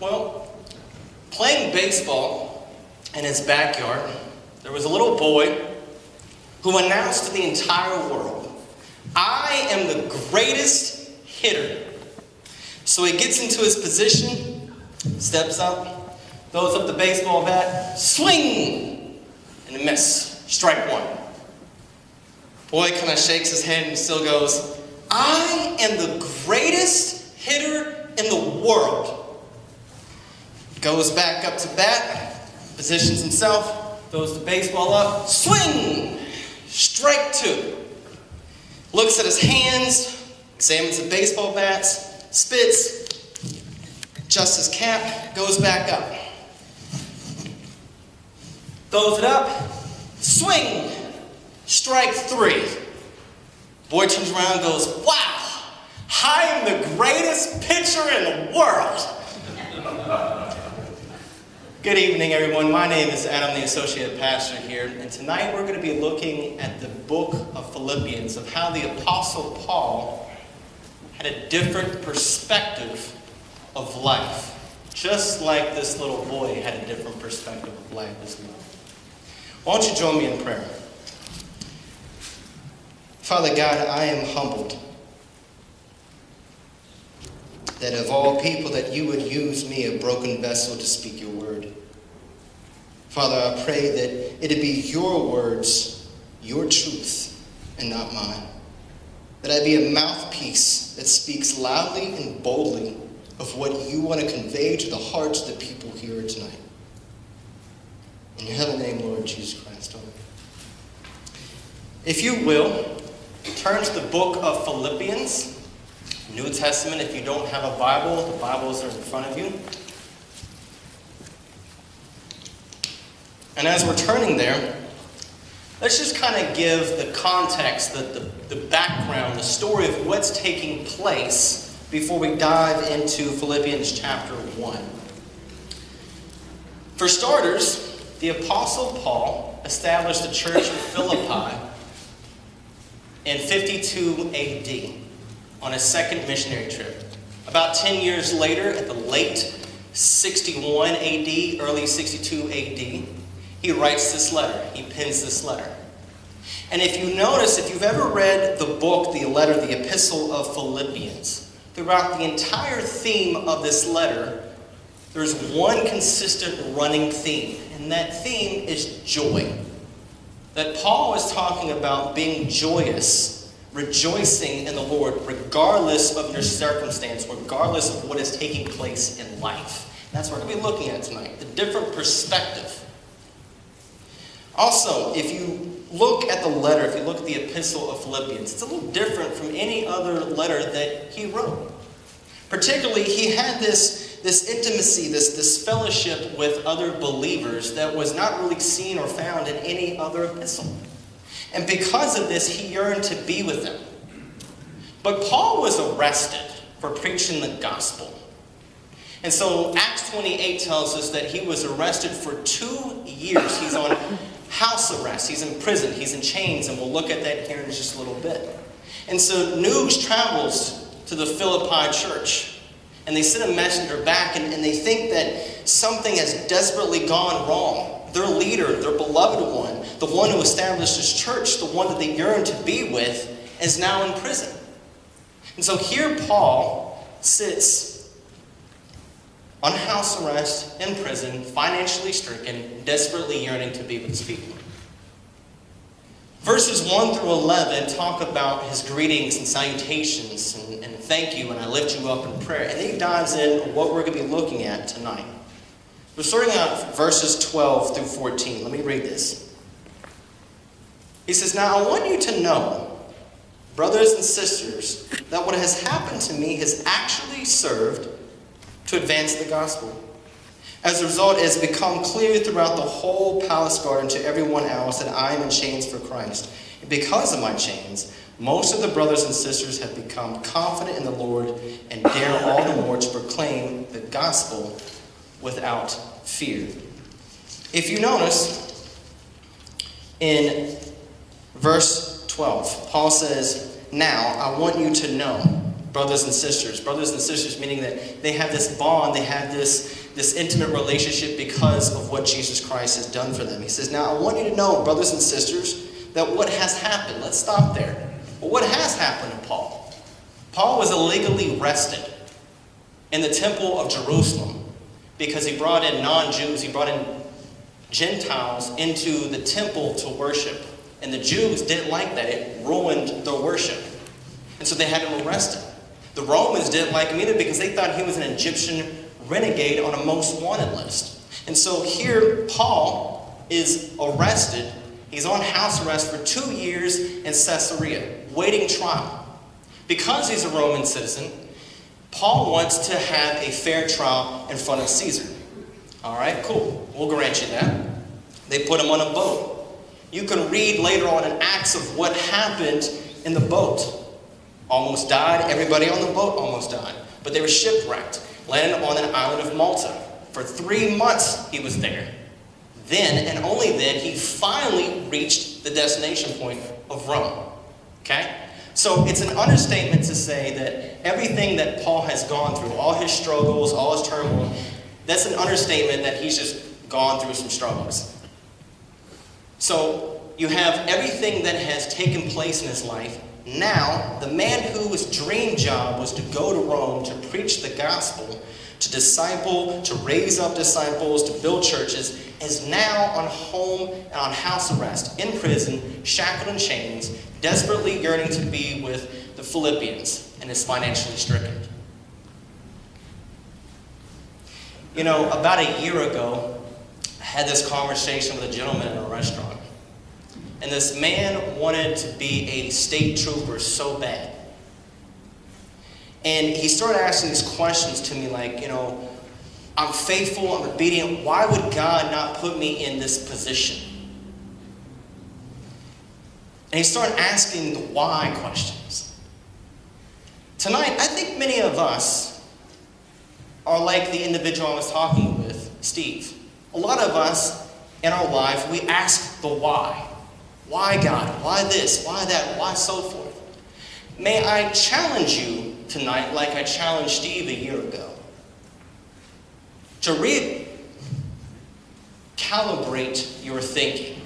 Well, playing baseball in his backyard, there was a little boy who announced to the entire world, "I am the greatest hitter." So he gets into his position, steps up, throws up the baseball bat, swing, and a miss. Strike one. Boy kind of shakes his head and still goes, "I am the greatest hitter in the world." Goes back up to bat, positions himself, throws the baseball up, swing, strike two. Looks at his hands, examines the baseball bats, spits, adjusts his cap, goes back up. Throws it up, swing, strike three. Boy turns around and goes, "Wow, I am the greatest pitcher in the world." Good evening, everyone. My name is Adam, the Associate Pastor here, and tonight we're going to be looking at the book of Philippians, of how the Apostle Paul had a different perspective of life, just like this little boy had a different perspective of life as well. Why don't you join me in prayer? Father God, I am humbled that of all people that you would use me, a broken vessel, to speak your word. Father, I pray that it'd be your words, your truth, and not mine. That I be a mouthpiece that speaks loudly and boldly of what you want to convey to the hearts of the people here tonight. In your heavenly name, Lord Jesus Christ. Amen. If you will, turn to the book of Philippians, New Testament. If you don't have a Bible, the Bibles are in front of you. And as we're turning there, let's just kind of give the context, the background, the story of what's taking place before we dive into Philippians chapter 1. For starters, the Apostle Paul established the church of Philippi in 52 AD on a second missionary trip. About 10 years later, at the late 61 AD, early 62 AD, he writes this letter. He pens this letter. And if you notice, if you've ever read the book, the letter, the epistle of Philippians, throughout the entire theme of this letter, there's one consistent running theme, and that theme is joy. That Paul is talking about being joyous, rejoicing in the Lord, regardless of your circumstance, regardless of what is taking place in life. That's what we're going to be looking at tonight, the different perspective. Also, if you look at the letter, if you look at the epistle of Philippians, it's a little different from any other letter that he wrote. Particularly, he had this intimacy, this fellowship with other believers that was not really seen or found in any other epistle. And because of this, he yearned to be with them. But Paul was arrested for preaching the gospel. And so Acts 28 tells us that he was arrested for 2 years. He's on house arrest. He's in prison. He's in chains. And we'll look at that here in just a little bit. And so news travels to the Philippi church. And they send a messenger back, and they think that something has desperately gone wrong. Their leader, their beloved one, the one who established this church, the one that they yearn to be with, is now in prison. And so here Paul sits on house arrest, in prison, financially stricken, desperately yearning to be with his people. Verses 1 through 11 talk about his greetings and salutations and thank you, and I lift you up in prayer. And then he dives in what we're going to be looking at tonight. We're starting out verses 12 through 14. Let me read this. He says, "Now I want you to know, brothers and sisters, that what has happened to me has actually served to advance the gospel. As a result, it has become clear throughout the whole palace garden to everyone else that I am in chains for Christ. And because of my chains, most of the brothers and sisters have become confident in the Lord and dare all the more to proclaim the gospel without fear." If you notice, in verse 12, Paul says, "Now I want you to know." brothers and sisters. Brothers and sisters meaning that they have this bond, they have this intimate relationship because of what Jesus Christ has done for them. He says, now I want you to know, brothers and sisters, that what has happened, let's stop there. Well, what has happened to Paul? Paul was illegally arrested in the temple of Jerusalem because he brought in non-Jews, he brought in Gentiles into the temple to worship. And the Jews didn't like that. It ruined their worship. And so they had him arrested. The Romans didn't like him either because they thought he was an Egyptian renegade on a most wanted list. And so here Paul is arrested. He's on house arrest for 2 years in Caesarea, waiting trial. Because he's a Roman citizen, Paul wants to have a fair trial in front of Caesar. All right, cool. We'll grant you that. They put him on a boat. You can read later on in Acts of what happened in the boat. Almost died. Everybody on the boat almost died. But they were shipwrecked. Landed on an island of Malta. For 3 months he was there. Then, and only then, he finally reached the destination point of Rome. Okay? So it's an understatement to say that everything that Paul has gone through, all his struggles, all his turmoil, that's an understatement that he's just gone through some struggles. So you have everything that has taken place in his life. Now, the man whose dream job was to go to Rome to preach the gospel, to disciple, to raise up disciples, to build churches, is now on home and on house arrest, in prison, shackled in chains, desperately yearning to be with the Philippians, and is financially stricken. You know, about a year ago, I had this conversation with a gentleman in a restaurant. And this man wanted to be a state trooper so bad. And he started asking these questions to me like, you know, I'm faithful, I'm obedient. Why would God not put me in this position? And he started asking the why questions. Tonight, I think many of us are like the individual I was talking with, Steve. A lot of us in our life, we ask the why. Why God? Why this? Why that? Why so forth? May I challenge you tonight, like I challenged Steve a year ago, to recalibrate your thinking.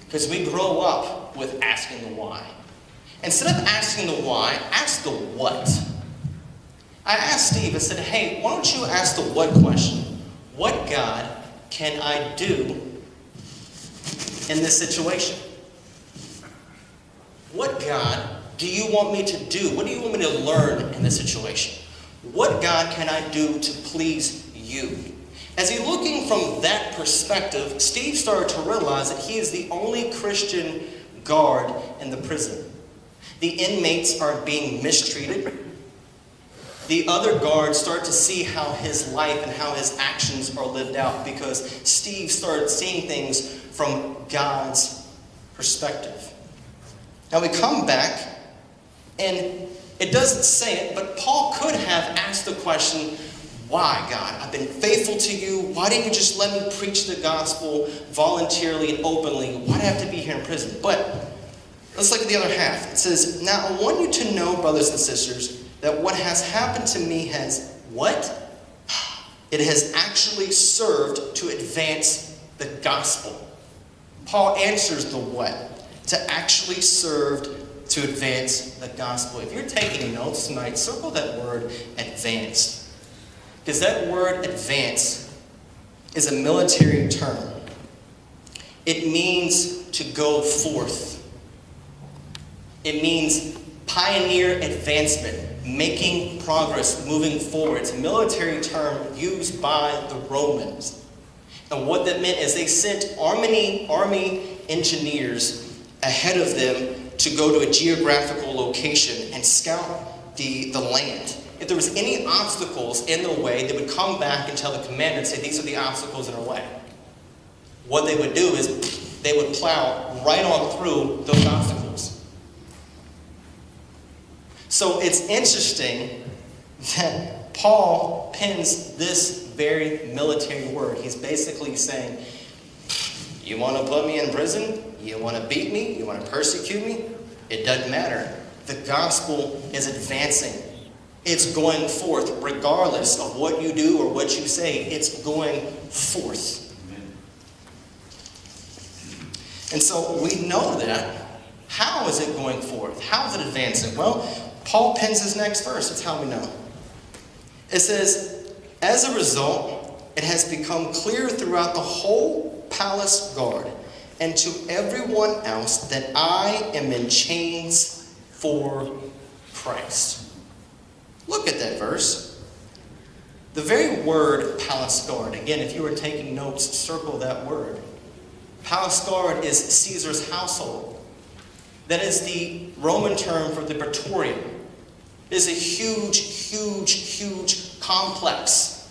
Because we grow up with asking the why. Instead of asking the why, ask the what. I asked Steve, I said, hey, why don't you ask the what question? What, God, can I do in this situation? What, God, do you want me to do? What do you want me to learn in this situation? What, God, can I do to please you? As he looking from that perspective, Steve started to realize that he is the only Christian guard in the prison. The inmates are being mistreated. The other guards start to see how his life and how his actions are lived out because Steve started seeing things from God's perspective. Now we come back, and it doesn't say it, but Paul could have asked the question, why, God? I've been faithful to you. Why didn't you just let me preach the gospel voluntarily and openly? Why do I have to be here in prison? But let's look at the other half. It says, now I want you to know, brothers and sisters, that what has happened to me has, what? It has actually served to advance the gospel. Paul answers the what. To actually serve to advance the gospel. If you're taking notes tonight, circle that word advance. Because that word advance is a military term. It means to go forth. It means pioneer advancement, making progress, moving forward. It's a military term used by the Romans. And what that meant is they sent army engineers ahead of them to go to a geographical location and scout the land. If there was any obstacles in their way, they would come back and tell the commander and say, these are the obstacles in our way. What they would do is they would plow right on through those obstacles. So it's interesting that Paul pens this very military word. He's basically saying, you want to put me in prison? You want to beat me? You want to persecute me? It doesn't matter. The gospel is advancing. It's going forth regardless of what you do or what you say. It's going forth. And so we know that. How is it going forth? How is it advancing? Well, Paul pens his next verse. That's how we know. It says, as a result, it has become clear throughout the whole palace guard and to everyone else that I am in chains for Christ. Look at that verse. The very word palace guard, again, if you were taking notes, circle that word. Palace guard is Caesar's household. That is the Roman term for the praetorium. It is a huge, huge, huge complex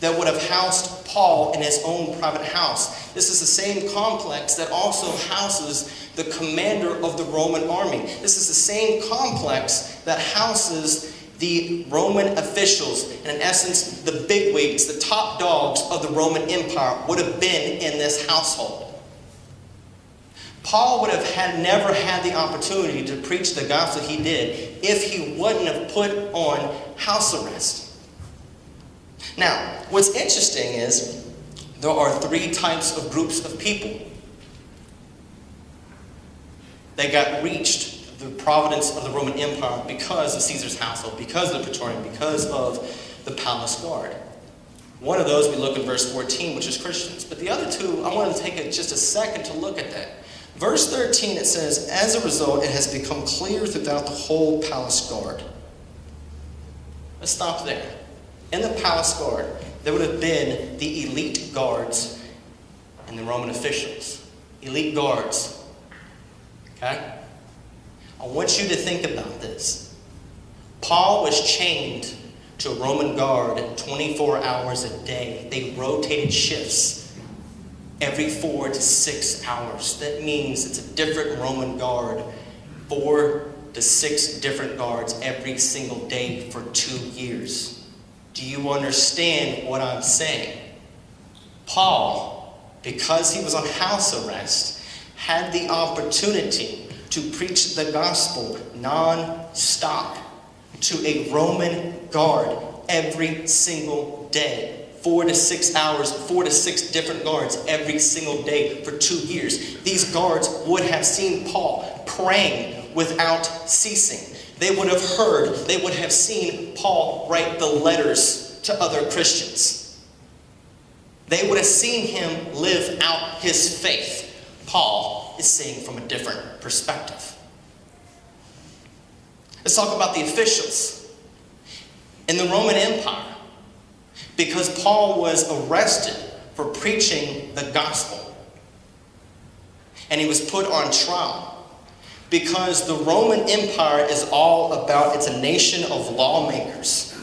that would have housed Paul in his own private house. This is the same complex that also houses the commander of the Roman army. This is the same complex that houses the Roman officials. And in essence, the bigwigs, the top dogs of the Roman Empire would have been in this household. Paul would have never had the opportunity to preach the gospel he did if he wouldn't have put on house arrest. Now, what's interesting is there are three types of groups of people that got reached the providence of the Roman Empire because of Caesar's household, because of the praetorium, because of the palace guard. One of those we look in verse 14, which is Christians. But the other two, I want to take just a second to look at that. Verse 13, it says, as a result, it has become clear throughout the whole palace guard. Let's stop there. In the palace guard, there would have been the elite guards and the Roman officials. Elite guards. Okay? I want you to think about this. Paul was chained to a Roman guard 24 hours a day. They rotated shifts every 4 to 6 hours. That means it's a different Roman guard, 4 to 6 different guards every single day for 2 years. Do you understand what I'm saying? Paul, because he was on house arrest, had the opportunity to preach the gospel non-stop to a Roman guard every single day. 4 to 6 hours, 4 to 6 different guards every single day for 2 years. These guards would have seen Paul praying without ceasing. They would have heard, they would have seen Paul write the letters to other Christians. They would have seen him live out his faith. Paul is seeing from a different perspective. Let's talk about the officials. In the Roman Empire, because Paul was arrested for preaching the gospel, and he was put on trial, because the Roman Empire is all about, it's a nation of lawmakers.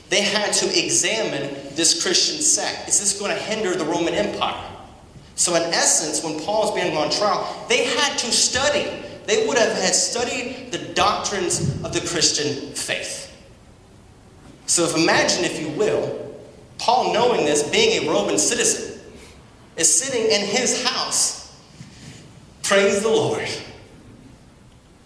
They had to examine this Christian sect. Is this going to hinder the Roman Empire? So in essence, when Paul's being on trial, they had to study. They would have had studied the doctrines of the Christian faith. So imagine, if you will, Paul, knowing this, being a Roman citizen, is sitting in his house. Praise the Lord.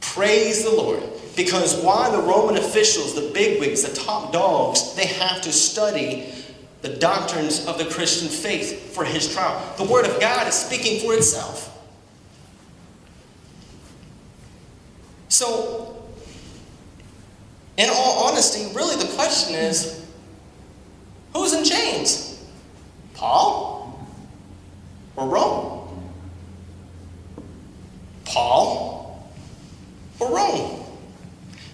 Praise the Lord. Because why the Roman officials, the bigwigs, the top dogs, they have to study the doctrines of the Christian faith for his trial. The Word of God is speaking for itself. So, in all honesty, really the question is, who's in chains? Paul or Rome? Paul or Rome?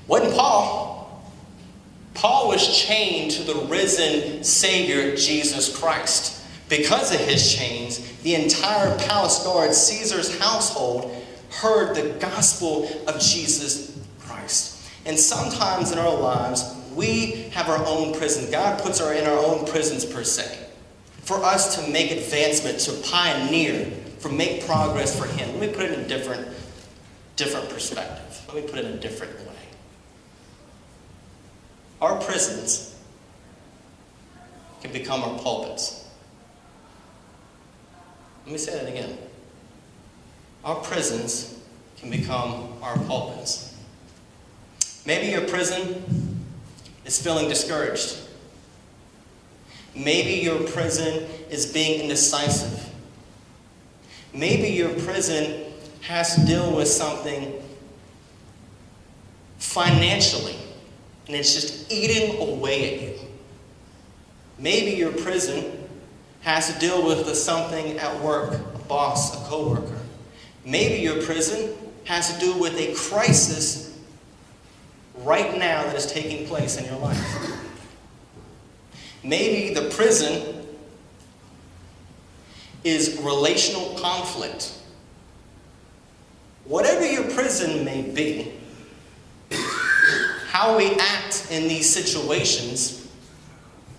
Wasn't Paul. Paul was chained to the risen Savior, Jesus Christ. Because of his chains, the entire palace guard, Caesar's household, heard the gospel of Jesus Christ. And sometimes in our lives, we have our own prison. God puts us in our own prisons, per se, for us to make advancement, to pioneer, for make progress for him. Let me put it in a different perspective. Let me put it in a different way. Our prisons can become our pulpits. Let me say that again. Our prisons can become our pulpits. Maybe your prison is feeling discouraged. Maybe your prison is being indecisive. Maybe your prison has to deal with something financially, and it's just eating away at you. Maybe your prison has to deal with something at work, a boss, a coworker. Maybe your prison has to do with a crisis right now that is taking place in your life. Maybe the prison is relational conflict. Whatever your prison may be, how we act in these situations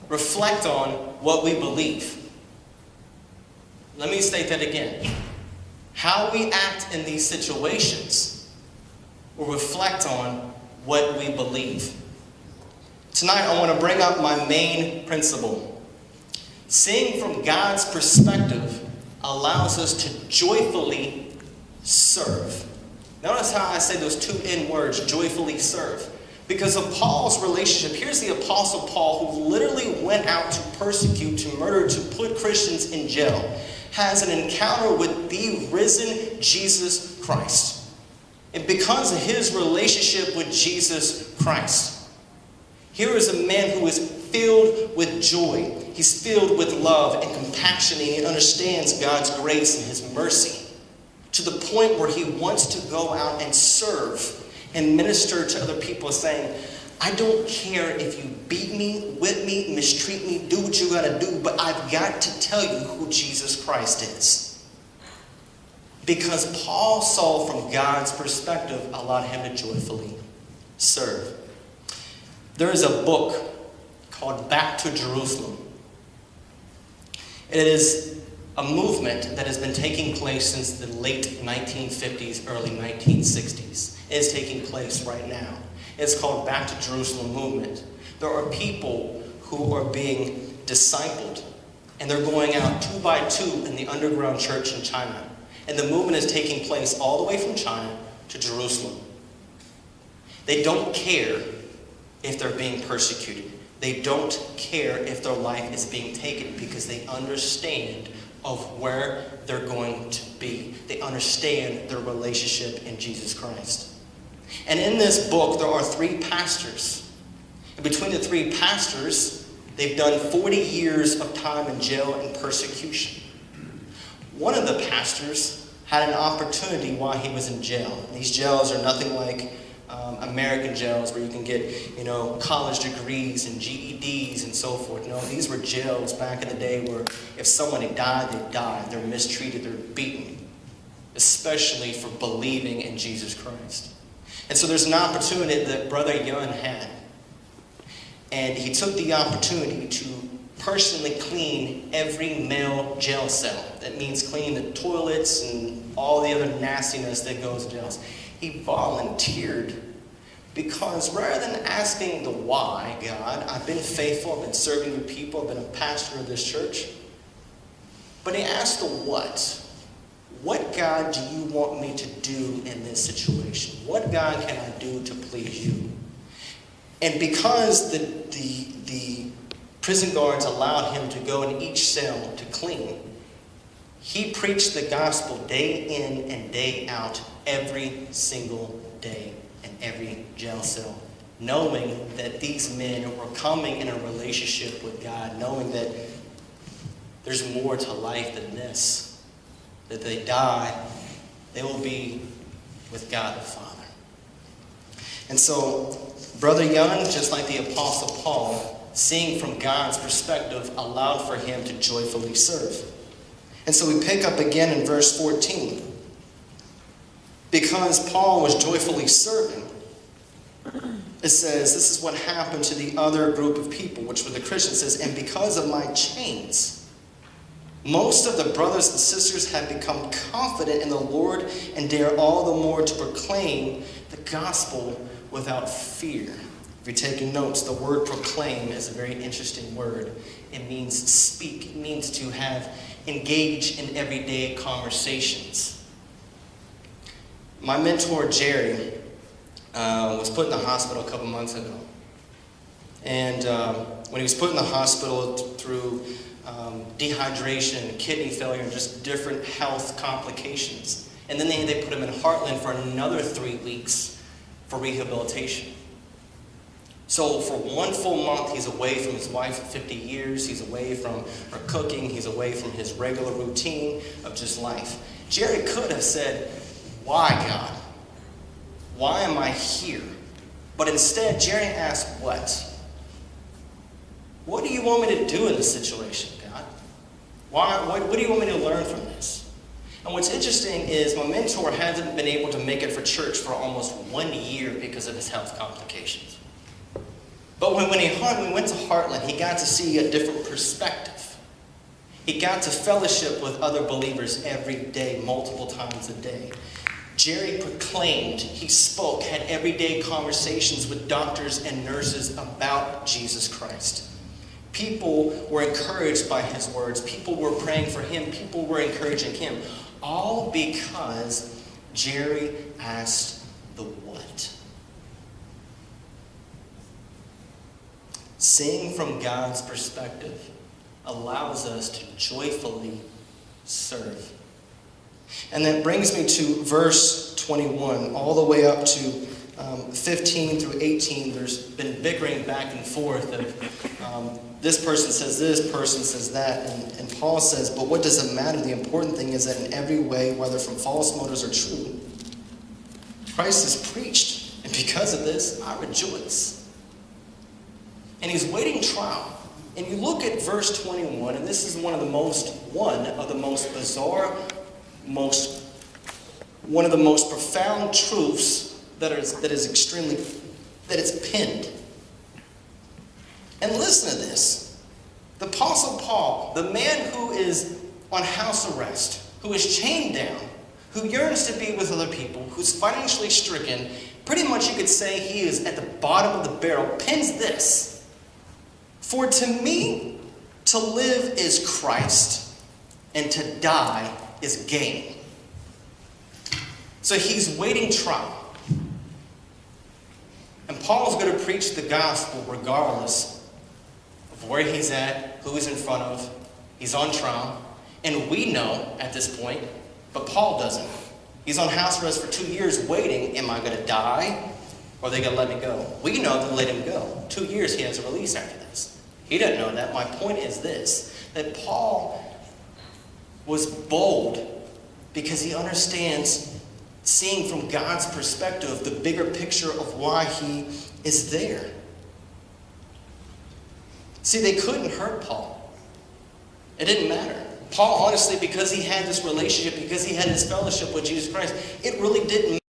reflect on what we believe. Let me state that again. How we act in these situations will reflect on what we believe. Tonight, I want to bring up my main principle. Seeing from God's perspective allows us to joyfully serve. Notice how I say those two N words, joyfully serve. Because of Paul's relationship, here's the Apostle Paul, who literally went out to persecute, to murder, to put Christians in jail, has an encounter with the risen Jesus Christ. And because of his relationship with Jesus Christ, here is a man who is filled with joy. He's filled with love and compassion, and he understands God's grace and his mercy, to the point where he wants to go out and serve and minister to other people, saying, I don't care if you beat me, whip me, mistreat me, do what you got to do, but I've got to tell you who Jesus Christ is. Because Paul saw from God's perspective allowed him to joyfully serve. There is a book called Back to Jerusalem. It is a movement that has been taking place since the late 1950s, early 1960s. It is taking place right now. It's called Back to Jerusalem movement. There are people who are being discipled, and they're going out 2 by 2 in the underground church in China. And the movement is taking place all the way from China to Jerusalem. They don't care if they're being persecuted. They don't care if their life is being taken, because they understand of where they're going to be. They understand their relationship in Jesus Christ. And in this book, there are 3 pastors. And between the 3 pastors, they've done 40 years of time in jail and persecution. One of the pastors had an opportunity while he was in jail. These jails are nothing like American jails where you can get, college degrees and GEDs and so forth. No, these were jails back in the day where if someone had died, they died. They're mistreated, they're beaten, especially for believing in Jesus Christ. And so there's an opportunity that Brother Yun had. And he took the opportunity to personally clean every male jail cell. That means clean the toilets and all the other nastiness that goes in jails. He volunteered, because rather than asking the why, God, I've been faithful, I've been serving you people, I've been a pastor of this church, but he asked the what. What, God, do you want me to do in this situation? What, God, can I do to please you? And because the prison guards allowed him to go in each cell to clean, he preached the gospel day in and day out, every single day in every jail cell, knowing that these men were coming in a relationship with God, knowing that there's more to life than this. That they die, they will be with God the Father. And so, Brother Yun, just like the Apostle Paul, seeing from God's perspective, allowed for him to joyfully serve. And so we pick up again in verse 14. Because Paul was joyfully serving, it says, this is what happened to the other group of people, which were the Christians. It says, and because of my chains, most of the brothers and sisters have become confident in the Lord and dare all the more to proclaim the gospel without fear. If you're taking notes, the word proclaim is a very interesting word. It means speak. It means to have engaged in everyday conversations. My mentor, Jerry, was put in the hospital a couple months ago. And when he was put in the hospital through dehydration, kidney failure, and just different health complications. And then they put him in Heartland for another 3 weeks for rehabilitation. So for 1 full month, he's away from his wife of 50 years. He's away from her cooking. He's away from his regular routine of just life. Jerry could have said, "Why, God? Why am I here?" But instead, Jerry asked, "What? What do you want me to do in this situation, God? What do you want me to learn from this?" And what's interesting is my mentor hasn't been able to make it for church for almost 1 year because of his health complications. But when we went to Heartland, he got to see a different perspective. He got to fellowship with other believers every day, multiple times a day. Jerry proclaimed, he spoke, had everyday conversations with doctors and nurses about Jesus Christ. People were encouraged by his words. People were praying for him. People were encouraging him. All because Jerry asked the what. Seeing from God's perspective allows us to joyfully serve. And that brings me to verse 21, all the way up to 15 through 18. There's been bickering back and forth of this person says this, person says that, and Paul says, but what does it matter? The important thing is that in every way, whether from false motives or true, Christ is preached, and because of this, I rejoice. And he's waiting trial. And you look at verse 21, and this is one of the most bizarre, one of the most profound truths that it's pinned. And listen to this. The Apostle Paul, the man who is on house arrest, who is chained down, who yearns to be with other people, who's financially stricken, pretty much you could say he is at the bottom of the barrel, pins this. For to me, to live is Christ, and to die is gain. So he's waiting trial. And Paul's going to preach the gospel regardless of where he's at, who he's in front of. He's on trial. And we know at this point, but Paul doesn't. He's on house arrest for 2 years waiting. Am I going to die? Or are they going to let me go? We know they'll let him go. 2 years he has a release after this. He doesn't know that. My point is this, that Paul was bold because he understands, seeing from God's perspective, the bigger picture of why he is there. See, they couldn't hurt Paul. It didn't matter. Paul, honestly, because he had this relationship, because he had this fellowship with Jesus Christ, it really didn't matter.